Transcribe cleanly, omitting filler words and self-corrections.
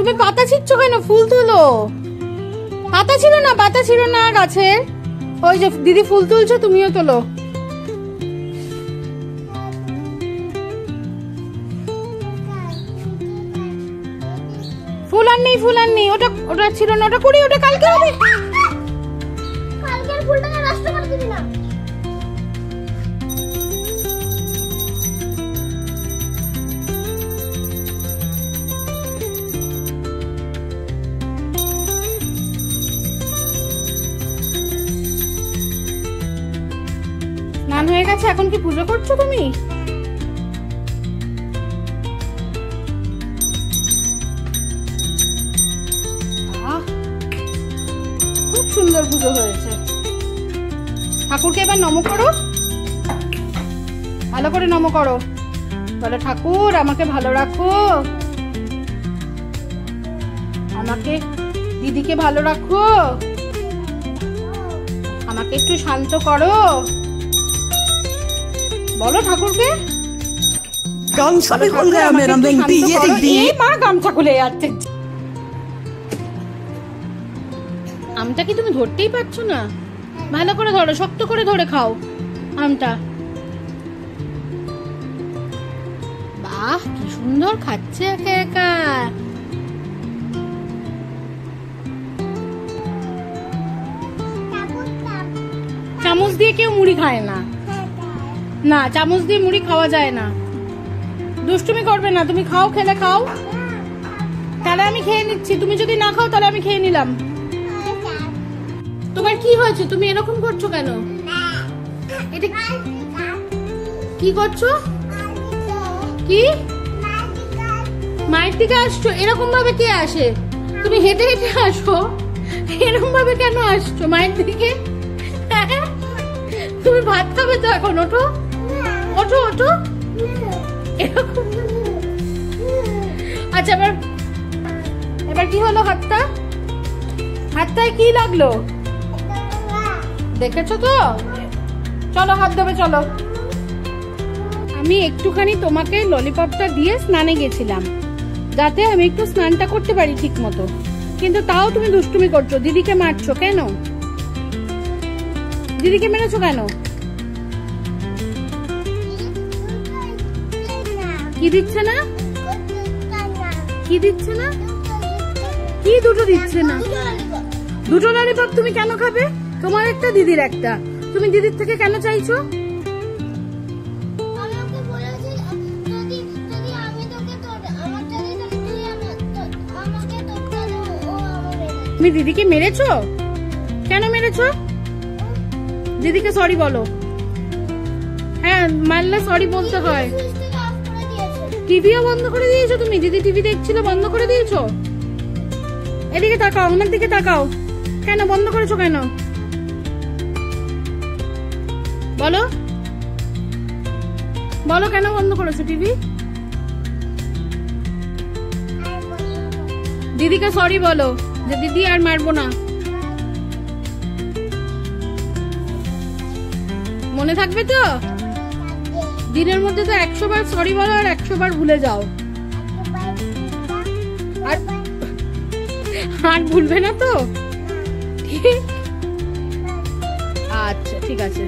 তুমি পাতা ছিঁড়ছো কেন? ফুল তুলো। পাতা ছিল না গাছের। ওই যে দিদি ফুল তুলছো, তুমিও তোলো। ফুল আর নেই। ওটা ছিল না, ওটা কুড়ি, ওটা কালকে হবে। কালকের ফুলটাকে নষ্ট করে দিবি না। স্নান হয়ে গেছে, এখন কি পুজো করছো তুমি? খুব সুন্দর পুজো হয়েছে। ঠাকুরকে এবার নম করো, ভালো করে নম করো। বলো, ঠাকুর আমাকে ভালো রাখো, আমাকে দিদিকে ভালো রাখো, আমাকে একটু শান্ত করো। বলো ঠাকুরকে। মা গামছা খুলে যাচ্ছে। আমটা কি তুমি ধরতেই পারছো না? ভালো করে ধরো, শক্ত করে ধরে খাও আমটা। বাহ, কি সুন্দর খাচ্ছে একা একা। চামচ দিয়ে কেউ মুড়ি খায় না। না, চামচ দিয়ে মুড়ি খাওয়া যায় না। দুষ্টুমি করবে না, তুমি খাও, খেলে খাও। তাহলে আমি খেয়ে নিচ্ছি, তুমি যদি না খাও তাহলে আমি খেয়ে নিলাম। তোমার কি হয়েছে? তুমি এরকম করছো কেন? এটা কি করছো? কি মায়ের দিকে আসছো? এরকম ভাবে কে আসে? তুমি হেঁটে হেঁটে আসো, এরকম ভাবে কেন আসছো মায়ের দিকে? তুমি ভাত খাবে তো এখন? ওঠো ওঠো ওঠো। এরকম। আচ্ছা, এবার কি হলো? হাতটায় কি লাগলো দেখেছো তো? চলো হাত ধোবে, চলো। আমি একটুখানি তোমাকে ললিপপটা দিয়ে স্নানে গেছিলাম, যাতে আমি একটু স্নানটা করতে পারি ঠিক মতো, কিন্তু তাও তুমি দুষ্টুমি করছো। দিদিকে মারছো কেন? দিদিকে মেরেছো কেন? কি দিচ্ছে না? কি দিচ্ছে না? কি দুটো দিচ্ছে না? দুটো ললিপপ তুমি কেন খাবে? তোমার একটা, দিদির একটা। তুমি দিদির থেকে কেন চাইছো? তুমি দিদিকে মেরেছো? কেন মেরেছো? দিদিকে সরি বলো। হ্যাঁ, মারলে সরি বলতে হয়। টিভিও বন্ধ করে দিয়েছো তুমি? দিদি টিভি দেখছিল, বন্ধ করে দিয়েছো? এদিকে তাকাও, আমার দিকে তাকাও। কেন বন্ধ করেছো কেন? বলো বলো, কেন বন্ধ করেছো টিভি? দিদিকে সরি বলো যে দিদি আর মারবো না। মনে থাকবে তো? দিনের মধ্যে তো 100 বার সরি বলো আর 100 বার ভুলে যাও। আর ভুলবে না তো? আচ্ছা, ঠিক আছে।